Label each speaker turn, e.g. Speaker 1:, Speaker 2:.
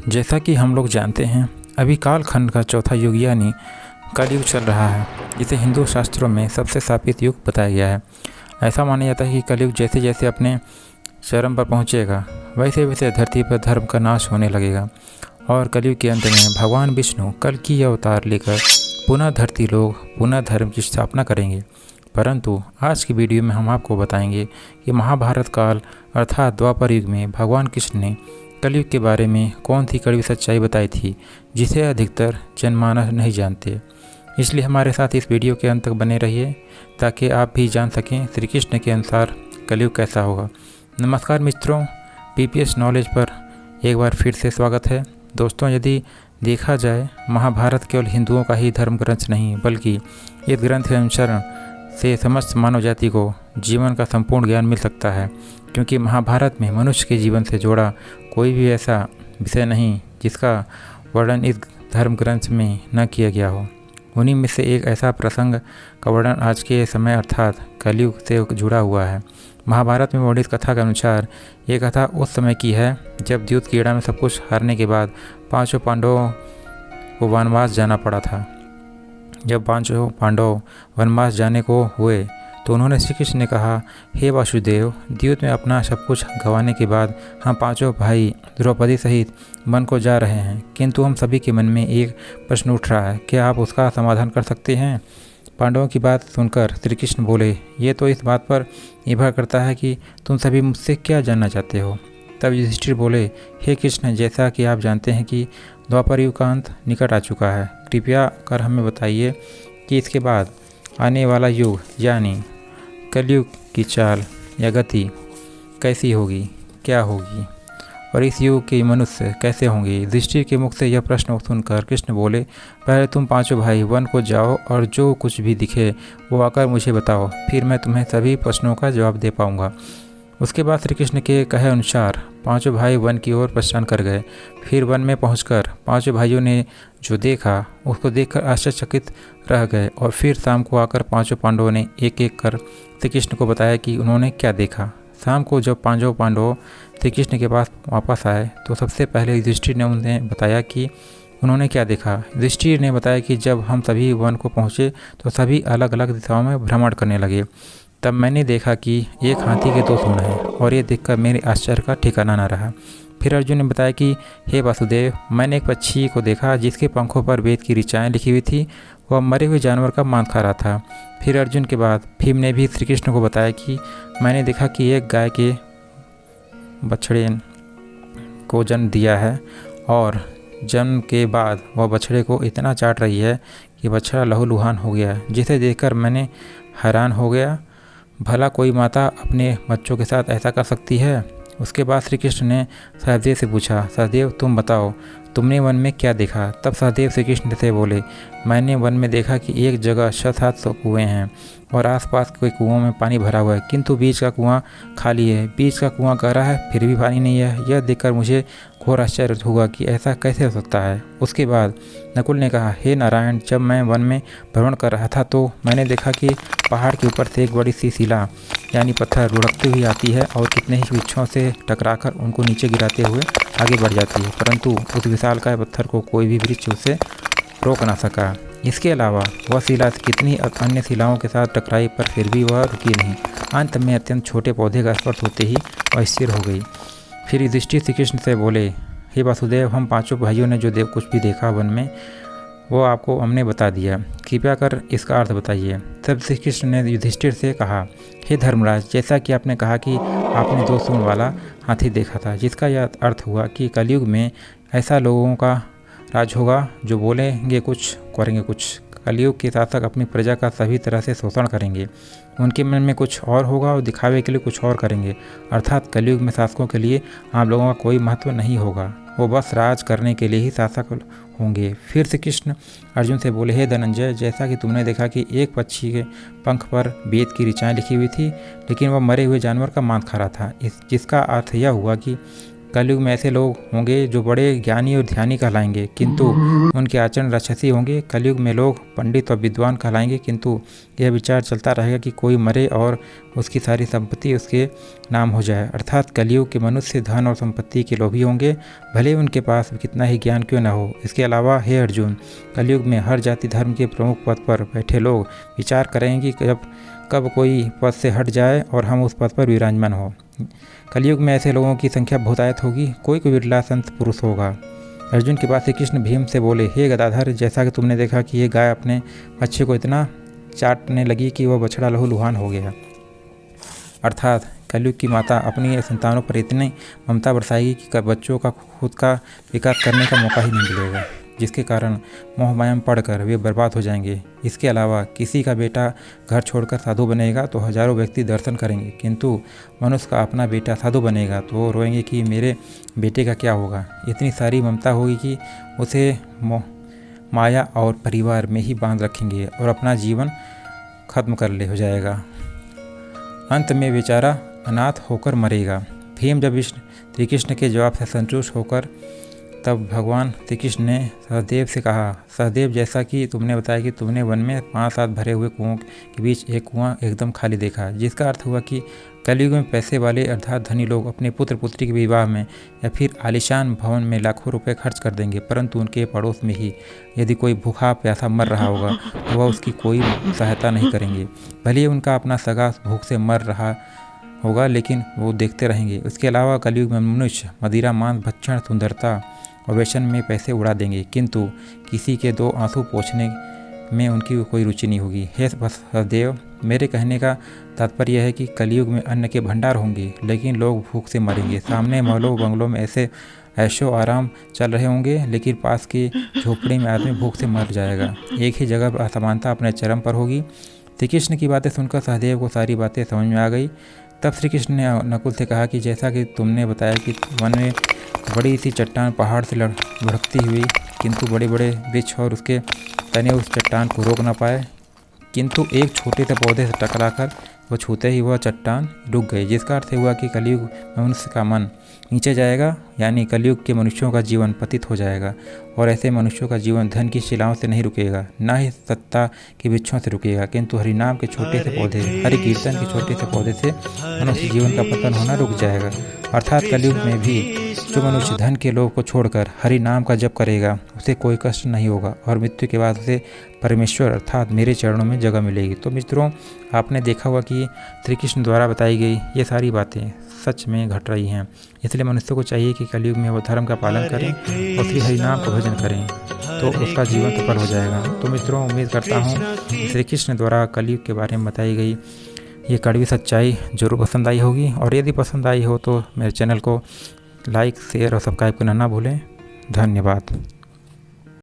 Speaker 1: जैसा कि हम लोग जानते हैं, अभी कालखंड का चौथा युग यानी कलयुग चल रहा है, जिसे हिंदू शास्त्रों में सबसे शापित युग बताया गया है। ऐसा माना जाता है कि कलयुग जैसे जैसे अपने चरम पर पहुंचेगा, वैसे वैसे धरती पर धर्म का नाश होने लगेगा और कलयुग के अंत में भगवान विष्णु कल की अवतार लेकर पुनः धरती लोग पुनः धर्म की स्थापना करेंगे। परंतु आज की वीडियो में हम आपको बताएंगे कि महाभारत काल अर्थात द्वापर युग में भगवान कृष्ण ने कलयुग के बारे में कौन सी कड़वी सच्चाई बताई थी, जिसे अधिकतर जनमानस नहीं जानते। इसलिए हमारे साथ इस वीडियो के अंत तक बने रहिए ताकि आप भी जान सकें श्री कृष्ण के अनुसार कलयुग कैसा होगा। नमस्कार मित्रों, पीपीएस नॉलेज पर एक बार फिर से स्वागत है। दोस्तों, यदि देखा जाए, महाभारत केवल हिंदुओं का ही धर्म ग्रंथ नहीं, बल्कि इस ग्रंथ के अनुसरण से समस्त मानव जाति को जीवन का संपूर्ण ज्ञान मिल सकता है, क्योंकि महाभारत में मनुष्य के जीवन से जुड़ा कोई भी ऐसा विषय नहीं जिसका वर्णन इस धर्म ग्रंथ में न किया गया हो। उन्हीं में से एक ऐसा प्रसंग का वर्णन आज के समय अर्थात कलयुग से जुड़ा हुआ है। महाभारत में वर्णित कथा के अनुसार ये कथा उस समय की है जब द्यूत क्रीड़ा में सब कुछ हारने के बाद पांचों पांडवों को वनवास जाना पड़ा था। जब पांचों पांडव वनवास जाने को हुए तो उन्होंने श्री कृष्ण ने कहा, हे वासुदेव, द्यूत में अपना सब कुछ गंवाने के बाद हम पांचों भाई द्रौपदी सहित वन को जा रहे हैं, किंतु हम सभी के मन में एक प्रश्न उठ रहा है, क्या आप उसका समाधान कर सकते हैं? पांडवों की बात सुनकर श्री कृष्ण बोले, ये तो इस बात पर निर्भर करता है कि तुम सभी मुझसे क्या जानना चाहते हो। तब युधिष्ठिर बोले, हे कृष्ण, जैसा कि आप जानते हैं कि द्वापर युग का अंत निकट आ चुका है, कृपया कर हमें बताइए कि इसके बाद आने वाला युग यानी कलयुग की चाल या गति कैसी होगी, क्या होगी, और इस युग के मनुष्य कैसे होंगे। युधिष्ठिर के मुख से यह प्रश्न सुनकर कृष्ण बोले, पहले तुम पांचों भाई वन को जाओ और जो कुछ भी दिखे वो आकर मुझे बताओ, फिर मैं तुम्हें सभी प्रश्नों का जवाब दे पाऊंगा। उसके बाद श्री कृष्ण के कहे अनुसार पांचों भाई वन की ओर प्रस्थान कर गए। फिर वन में पहुंचकर पांचों भाइयों ने जो देखा उसको देखकर आश्चर्यचकित रह गए और फिर शाम को आकर पांचों पांडवों ने एक एक कर श्री कृष्ण को बताया कि उन्होंने क्या देखा। शाम को जब पांचों पांडव श्री कृष्ण के पास वापस आए तो सबसे पहले युधिष्ठिर ने उन्हें बताया कि उन्होंने क्या देखा। युधिष्ठिर ने बताया कि जब हम सभी वन को पहुँचे तो सभी अलग अलग दिशाओं में भ्रमण करने लगे। तब मैंने देखा कि एक हाथी के दो सूंड हैं और ये देखकर मेरे आश्चर्य का ठिकाना न रहा। फिर अर्जुन ने बताया कि हे वासुदेव, मैंने एक पक्षी को देखा जिसके पंखों पर वेद की ऋचाएँ लिखी हुई थी। वह मरे हुए जानवर का मांस खा रहा था। फिर अर्जुन के बाद भीम ने भी श्री कृष्ण को बताया कि मैंने देखा कि एक गाय के बछड़े को जन्म दिया है और जन्म के बाद वह बछड़े को इतना चाट रही है कि बछड़ा लहूलुहान हो गया, जिसे देखकर मैंने हैरान हो गया। भला कोई माता अपने बच्चों के साथ ऐसा कर सकती है? उसके बाद श्री कृष्ण ने सहदेव से पूछा, सहदेव तुम बताओ, तुमने वन में क्या देखा? तब सहदेव श्री कृष्ण से बोले, मैंने वन में देखा कि एक जगह 700 कुएँ हैं और आसपास के कुओं में पानी भरा हुआ है, किंतु बीच का कुआं खाली है। बीच का कुआं गहरा है, फिर भी पानी नहीं है। यह देखकर मुझे घोर आश्चर्य हुआ कि ऐसा कैसे हो सकता है। उसके बाद नकुल ने कहा, हे नारायण, जब मैं वन में भ्रमण कर रहा था तो मैंने देखा कि पहाड़ के ऊपर से एक बड़ी सी शिला यानी पत्थर लुढ़कती हुई आती है और कितने ही वृक्षों से टकराकर उनको नीचे गिराते हुए आगे बढ़ जाती है, परंतु उस विशालकाय पत्थर को कोई भी वृक्ष उसे रोक ना सका। इसके अलावा वह शिला कितनी अन्य शिलाओं के साथ टकराई पर फिर भी वह रुकी नहीं। अंत में अत्यंत छोटे पौधे का स्पर्श होते ही वह स्थिर हो गई। फिर युधिष्ठिर श्री कृष्ण से बोले, हे वासुदेव, हम पांचों भाइयों ने जो कुछ भी देखा वन में वो आपको हमने बता दिया, कृपया कर इसका अर्थ बताइए। तब श्री कृष्ण ने युधिष्ठिर से कहा, हे धर्मराज, जैसा कि आपने कहा कि आपने 2 सूंड वाला हाथी देखा था, जिसका यह अर्थ हुआ कि कलयुग में ऐसा लोगों का राज होगा जो बोलेंगे कुछ करेंगे कुछ। कलयुग के शासक अपनी प्रजा का सभी तरह से शोषण करेंगे। उनके मन में कुछ और होगा और दिखावे के लिए कुछ और करेंगे। अर्थात कलयुग में शासकों के लिए आप लोगों का कोई महत्व नहीं होगा, वो बस राज करने के लिए ही शासक होंगे। फिर श्री कृष्ण अर्जुन से बोले, हे धनंजय, जैसा कि तुमने देखा कि एक पक्षी के पंख पर वेद की ऋचाएँ लिखी हुई थी, लेकिन वह मरे हुए जानवर का मांस खा रहा था, जिसका अर्थ यह हुआ कि कलयुग में ऐसे लोग होंगे जो बड़े ज्ञानी और ध्यानी कहलाएंगे, किंतु उनके आचरण राक्षसी होंगे। कलयुग में लोग पंडित और विद्वान कहलाएंगे, किंतु यह विचार चलता रहेगा कि कोई मरे और उसकी सारी संपत्ति उसके नाम हो जाए। अर्थात कलयुग के मनुष्य धन और संपत्ति के लोभी होंगे, भले उनके पास कितना ही ज्ञान क्यों न हो। इसके अलावा हे अर्जुन, कलयुग में हर जाति धर्म के प्रमुख पद पर बैठे लोग विचार करेंगे कि कब कोई पद से हट जाए और हम उस पद पर विराजमान हो। कलयुग में ऐसे लोगों की संख्या बहुतायत होगी, कोई बिरला संत पुरुष होगा। अर्जुन के बाद श्री कृष्ण भीम से बोले, हे गदाधर, जैसा कि तुमने देखा कि ये गाय अपने बच्चे को इतना चाटने लगी कि वह बछड़ा लहूलुहान हो गया। अर्थात कलयुग की माता अपनी संतानों पर इतनी ममता बरसाएगी कि बच्चों का खुद का विकास करने का मौका ही नहीं मिलेगा, जिसके कारण मोह माया में पड़कर वे बर्बाद हो जाएंगे। इसके अलावा किसी का बेटा घर छोड़कर साधु बनेगा तो हजारों व्यक्ति दर्शन करेंगे, किंतु मनुष्य का अपना बेटा साधु बनेगा तो वो रोएंगे कि मेरे बेटे का क्या होगा। इतनी सारी ममता होगी कि उसे माया और परिवार में ही बांध रखेंगे और अपना जीवन खत्म कर ले हो जाएगा। अंत में बेचारा अनाथ होकर मरेगा। भीम जब श्री कृष्ण के जवाब से संतुष्ट होकर तब भगवान श्री कृष्ण ने सहदेव से कहा, सहदेव, जैसा कि तुमने बताया कि तुमने वन में 5-7 भरे हुए कुओं के बीच एक कुआं एकदम खाली देखा, जिसका अर्थ हुआ कि कलयुग में पैसे वाले अर्थात धनी लोग अपने पुत्र पुत्री के विवाह में या फिर आलीशान भवन में लाखों रुपए खर्च कर देंगे, परंतु उनके पड़ोस में ही यदि कोई भूखा प्यासा मर रहा होगा तो वह उसकी कोई सहायता नहीं करेंगे। भले ही उनका अपना सगा भूख से मर रहा होगा, लेकिन वो देखते रहेंगे। इसके अलावा कलयुग में मनुष्य मदिरा, मांस, भक्षण, सुंदरता और व्यसन में पैसे उड़ा देंगे, किंतु किसी के 2 आंसू पोंछने में उनकी कोई रुचि नहीं होगी। हे सहदेव, मेरे कहने का तात्पर्य है कि कलयुग में अन्न के भंडार होंगे, लेकिन लोग भूख से मरेंगे। सामने महलों बंगलों में ऐसे ऐशो आराम चल रहे होंगे, लेकिन पास की झोपड़ी में आदमी भूख से मर जाएगा। एक ही जगह पर असमानता अपने चरम पर होगी। श्री कृष्ण की बातें सुनकर सहदेव को सारी बातें समझ में आ गई। तब श्री कृष्ण ने नकुल से कहा कि जैसा कि तुमने बताया कि वन में बड़ी सी चट्टान पहाड़ से लुढ़कती हुई, किंतु बड़े बड़े वृक्ष और उसके तने उस चट्टान को रोक न पाए, किंतु एक छोटे से पौधे से टकराकर वो छूते ही वह चट्टान रुक गई, जिसका अर्थ हुआ कि कलयुग में मनुष्य का मन नीचे जाएगा, यानी कलयुग के मनुष्यों का जीवन पतित हो जाएगा। और ऐसे मनुष्यों का जीवन धन की शिलाओं से नहीं रुकेगा, ना ही सत्ता के वृक्षों से रुकेगा, किंतु हरिनाम के छोटे से पौधे, हरि कीर्तन के छोटे से पौधे से मनुष्य जीवन का पतन होना रुक जाएगा। अर्थात कलयुग में भी जो मनुष्य धन के लोभ को छोड़कर हरि नाम का जप करेगा उसे कोई कष्ट नहीं होगा और मृत्यु के बाद उसे परमेश्वर अर्थात मेरे चरणों में जगह मिलेगी। तो मित्रों, आपने देखा हुआ कि श्री कृष्ण द्वारा बताई गई ये सारी बातें सच में घट रही हैं, इसलिए मनुष्य को चाहिए कि कलयुग में वो धर्म का पालन करें और श्री हरिनाम का भजन करें, तो उसका जीवन सफल हो जाएगा। तो मित्रों, उम्मीद करता हूँ श्री कृष्ण द्वारा कलयुग के बारे में बताई गई ये कड़वी सच्चाई जरूर पसंद आई होगी, और यदि पसंद आई हो तो मेरे चैनल को लाइक, शेयर और सब्सक्राइब करना ना भूलें। धन्यवाद।